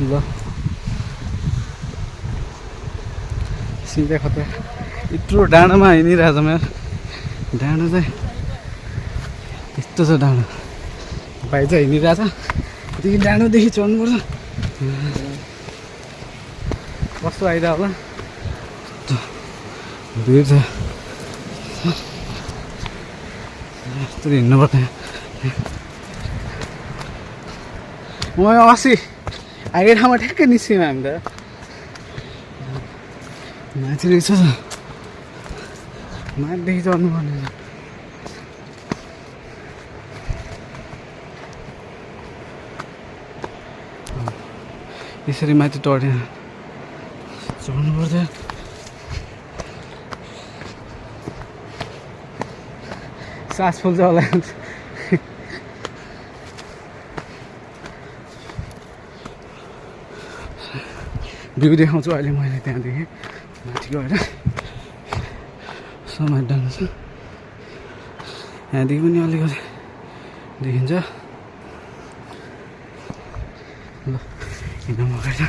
ल सिधै खतरा यत्रो डाँडामा हिँडिरहेछ म डाँडो चाहिँ यस्तो छ डाँडो भाइ चाहिँ हिँडिरहेछ त्यहाँदेखि डाँडोदेखि चढ्नुपर्छ कस्तो आइरह होला भिड छ यस्तो हिँड्नुपर्छ म अस्ति आएको ठाउँमा ठ्याक्कै निस्क्यौँ हामी त माथि रहेछ माथिदेखि चढ्नुपर्ने यसरी माथि टढेर चढ्नुपर्छ सास फुल्छ होला भ्यू देखाउँछु अहिले मैले त्यहाँदेखि माथि गएर समय डाँडो छ यहाँदेखि पनि अलिकति देखिन्छ ल हिँड्नु अगाडि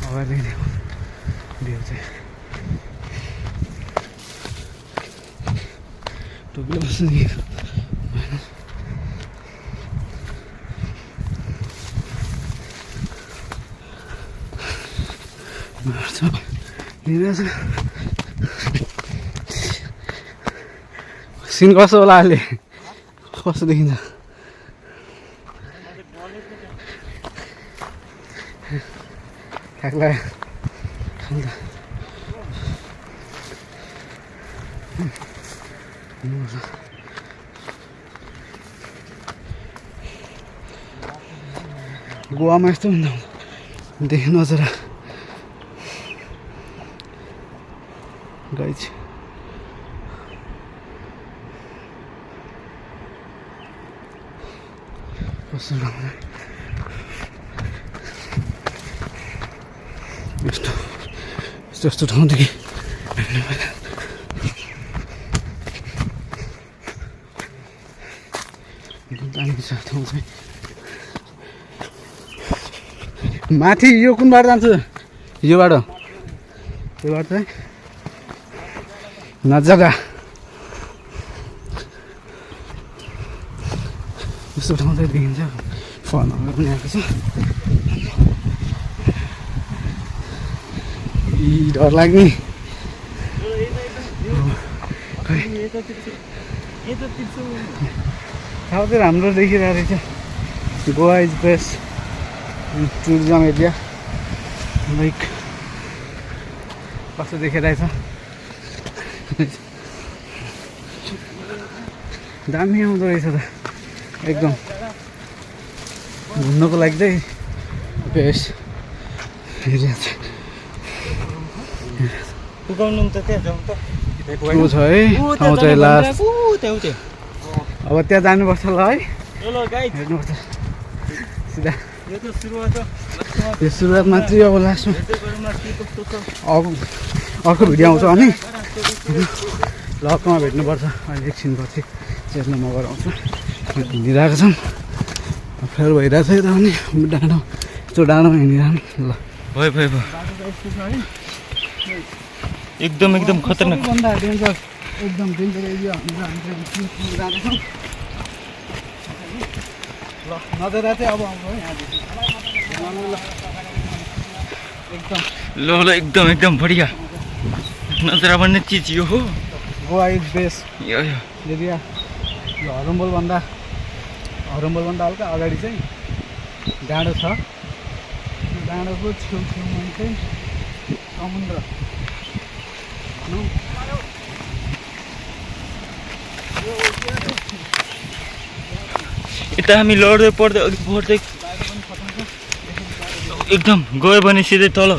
अगाडिदेखि भ्यू चाहिँ टोपीले बस्नु दिएको सिन कस्तो होला अहिले कस्तो देखिन्छ ठ्याक लाग्यो गोवामा यस्तो हुन्छ देख्नु नजरा गाइज कस्तो राम्रो यस्तो ठाउँदेखि दामी छ ठाउँ चाहिँ माथि यो कुन बाटो जान्छ यो बाटो चाहिँ नजारा यस्तो ठाउँ चाहिँ देखिन्छ फोनहरू पनि आएको छ डर लाग्ने ठाउँ चाहिँ राम्रो देखिरहेको रहेछ Goa is best tourism area like कस्तो देखिरहेछ दामी आउँदो रहेछ त एकदम घुम्नको लागि चाहिँ बेस्ट एरिया छ छ है ठाउँ चाहिँ लास्ट अब त्यहाँ जानुपर्छ ल है हेर्नुपर्छ सिधा यो सुरुवात मात्रै अब लास्टमा अर्को भिडियो आउँछ अनि लकमा भेट्नुपर्छ अहिले एकछिन पछि चेतमा म गराउँछु हिँडिरहेको छौँ फेरि भइरहेको छ यता पनि डाँडो यस्तो डाँडोमा हिँडिरहनु ल भयो एकदम खतरनाक भन्दा डेन्जर एकदम डेन्जर एरिया हामी जाँदैछौँ ल नजरा चाहिँ अब आउँछ है यहाँदेखि एकदम एकदम बढिया नजरा भन्ने चिज यो हो गोवा इज बेस्ट यो एरिया यो हरम्बोलभन्दा हल्का अगाडि चाहिँ डाँडो छ डाँडोको छेउछेउमा चाहिँ समुद्र यता हामी लड्दै पढ्दै अघि बढ्दै एकदम गयो भने सिधै तल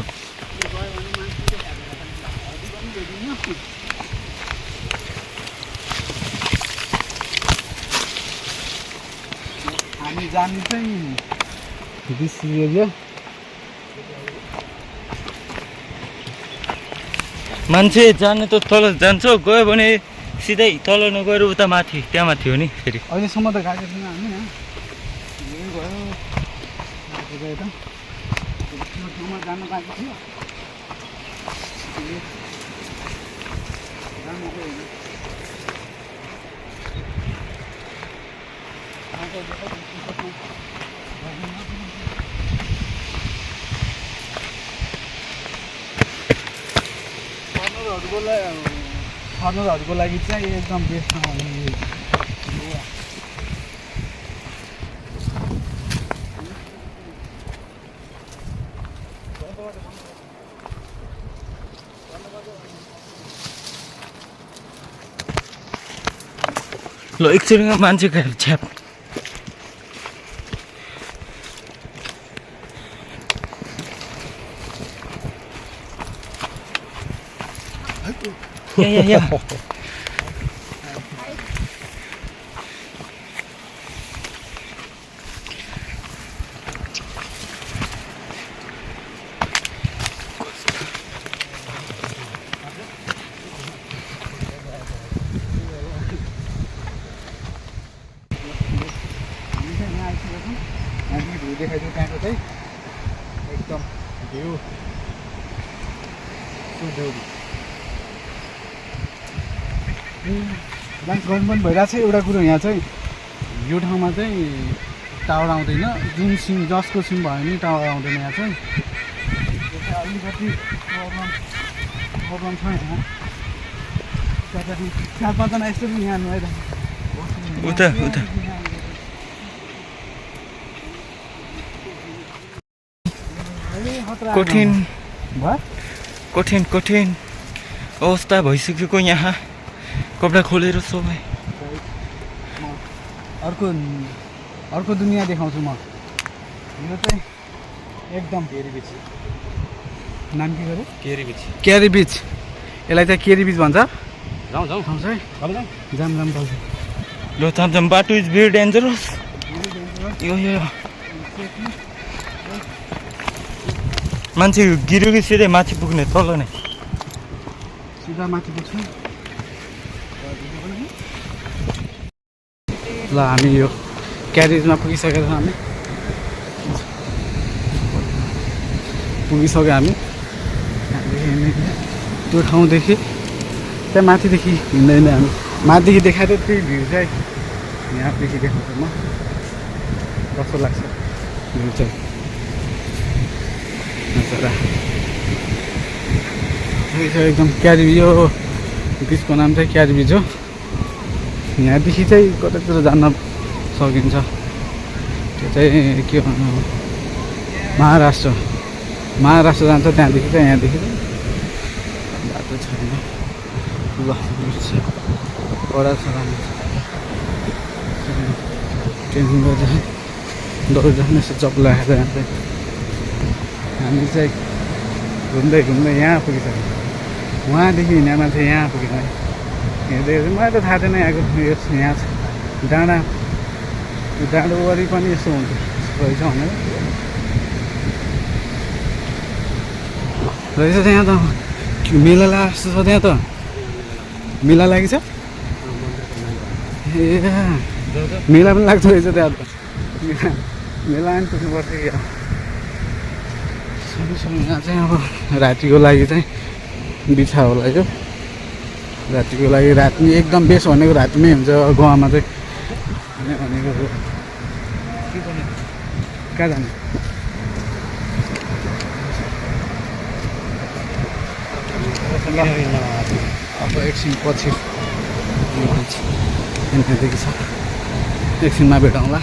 हामी जाने चाहिँ दिस एरिया मान्छे जाने त तल जान्छ गयो भने सिधै तल नगएर उता माथि त्यहाँ माथि हो नि फेरि अहिलेसम्म त गएको छैन हामी यही भयो यता त्यो ठाउँमा जानु बाँकी थियो जानु गयो फर्नरहरूको लागि चाहिँ एकदम बेस्ट ठाउँ हो यो। ल एकचोटिमा मान्छे खाएर छ्याप या भ्यू देखाइदिउँ त्यहाँको चाहिँ एकदम भ्यू डान्स गर्नु पनि भइरहेको छ। एउटा कुरो यहाँ चाहिँ यो ठाउँमा चाहिँ टावर आउँदैन, जुन सिम जसको सिम भयो भने टावर आउँदैन। यहाँ चाहिँ अलिकति प्रब्लम छ यहाँ। चार पाँचजना यस्तो पनि यहाँ नुहाइरहेको उता उता कठिन कठिन कठिन अवस्था भइसकेको यहाँ कपडा खोलेर सबै अर्को दुनियाँ देखाउँछु म। यो चाहिँ एकदम नाम के गर्यो? क्यारी बिच। यसलाई चाहिँ क्यारी बिच भन्छ। जाउँ है जाम पाउँछ। लो थाम बाटो इज भेरी डेन्जरस। यो मान्छे गिर्यो कि सिधै माथि पुग्ने तल नै सिधा माथि पुग्छ। ल हामी यो क्यारेजमा पुगिसकेको छौँ। हामी पुगिसक्यो। हामी त्यो ठाउँदेखि त्यहाँ माथिदेखि हिँड्दैन। हामी माथिदेखि देखाएर त्यही भ्यू चाहिँ यहाँदेखि देखाउँछु म। कस्तो लाग्छ भ्यू चाहिँ नजारा एकदम क्यारी। यो बिचको नाम चाहिँ क्यारी बिच हो। यहाँदेखि चाहिँ कतैतिर जान सकिन्छ। त्यो चाहिँ के भन्नु महाराष्ट्र जान्छ। त्यहाँदेखि चाहिँ यहाँदेखि बाटो छैन। ल कडा छ ट्रेनिङ गर्दा दौडिरहने यसो चप लगाएर यहाँ चाहिँ हामी चाहिँ घुम्दै यहाँ पुगिसक्यो। उहाँदेखि हिँड्ने मान्छे यहाँ पुगेन है। हेर्दै मलाई त थाहा थिएन यहाँको यहाँ डाँडो वरि पनि यस्तो हुन्छ रहेछ भनेर। रहेछ त्यहाँ त मेला लाग्छ छ। त्यहाँ त मेला लागेको छ। ए मेला पनि लाग्छ रहेछ त्यहाँ त। मेला पनि पुग्नुपर्छ कि यहाँ चाहिँ अब रातिको लागि चाहिँ बिछा होला यो। रातिको लागि राति एकदम बेस्ट भनेको रातिमै हुन्छ गोवामा चाहिँ भनेको। कहाँ जाने? अब एकछिन पछि यहाँदेखि छ। एकछिनमा भेटौँला।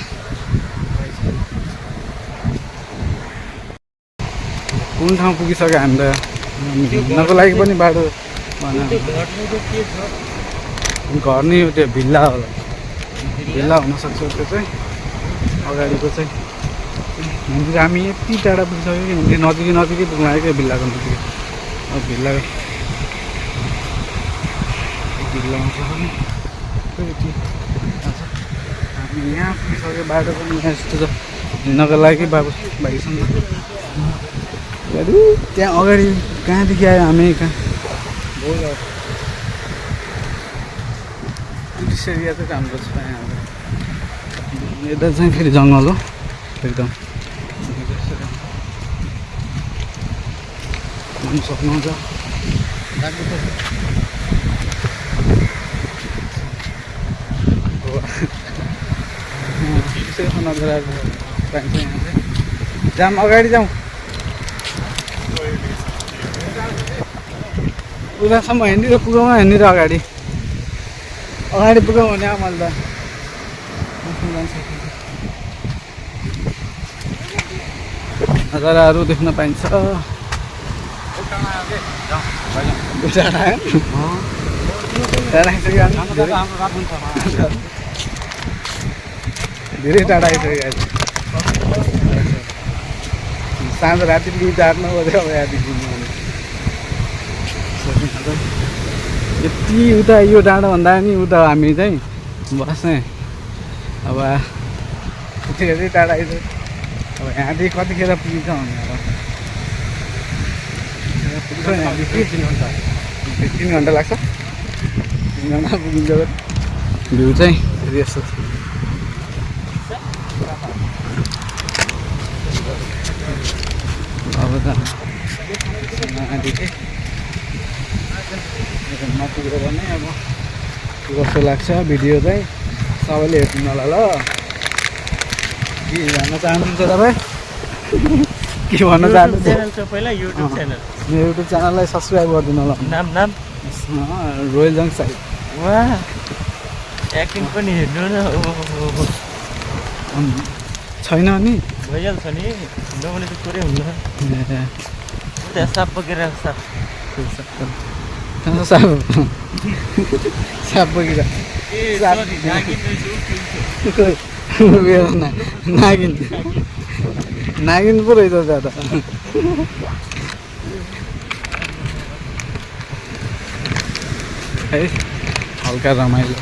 कुन ठाउँ पुगिसक्यो हामी त। हिँड्नको लागि पनि बाटो घर नै हो। त्यो भिल्ला होला, भिल्ला हुनसक्छ। त्यो चाहिँ अगाडिको चाहिँ हामी यति टाढा पुगिसक्यो कि नजिकै पुग्नु आयो क्या भिल्लाको नजिकै। अब भिल्ला आउँछ भने हामी यहाँ पुगिसक्यो। बाटो पनि यहाँ यस्तो छ हिँड्नको लागि। भाइसँग त्यहाँ अगाडि कहाँदेखि आयो हामी? कहाँ टुरिस्ट एरिया चाहिँ राम्रो छ यहाँ। यता चाहिँ फेरि जङ्गल हो एकदम। घुम्नु सक्नुहुन्छ त्यसैको नजराहरू पाइन्छ यहाँ चाहिँ। जाऊँ अगाडि जाउँ उतासम्म हिँडेर पुगाउँ हिँडेर अगाडि अगाडि पुगाउँ भने मैले त नजाराहरू देख्न पाइन्छ। धेरै टाढा आइसक्यो आज साँझ राति 8-9 बजे अब यहाँदेखि यति उता यो डाँडो भन्दा नि उता हामी चाहिँ बस्ने अब धेरै टाढा आइसक्यो। अब यहाँदेखि कतिखेर पुगिन्छ भने अब पुग्छ यहाँदेखि 3 घन्टा लाग्छ। 3 घन्टा पुगिन्छ। भ्यू चाहिँ फेरि यस्तो अब त यहाँदेखि नपुगेर भने अब कस्तो लाग्छ भिडियो चाहिँ सबैले हेर्नु होला ल। के भन्न चाहनुहुन्छ तपाईँ? के भन्न चाहनुहुन्छ? च्यानल छ पहिला युट्युब च्यानल। मेरो युट्युब च्यानललाई सब्सक्राइब गरिदिनु होला। नाम रोयल जङ साइड। वाह एक्टिङ पनि हेर्नु न। छैन नि भइहाल्छ नि नभने त पुरै हुन्न। त्यहाँ साप पकिरहेको साप साप बगिरहेको नागिन पो रहेछ त्यहाँ त। है हल्का रमाइलो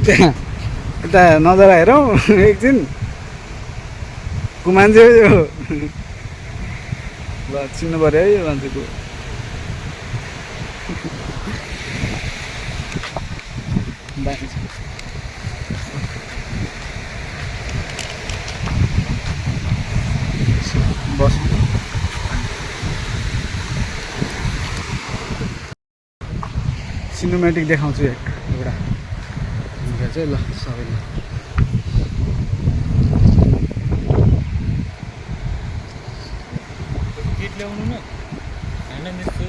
त्यहाँ यता नजर हेरौँ एकछिन को मान्छे हो यो ल चिन्नु पऱ्यो है यो मान्छेको। बस सिनेमेटिक देखाउँछु एउटा चाहिँ ल सबैलाई। गीत ल्याउनु न हैन मिस्छु।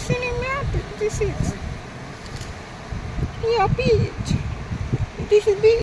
Cinematic, this is your beach. This is beach.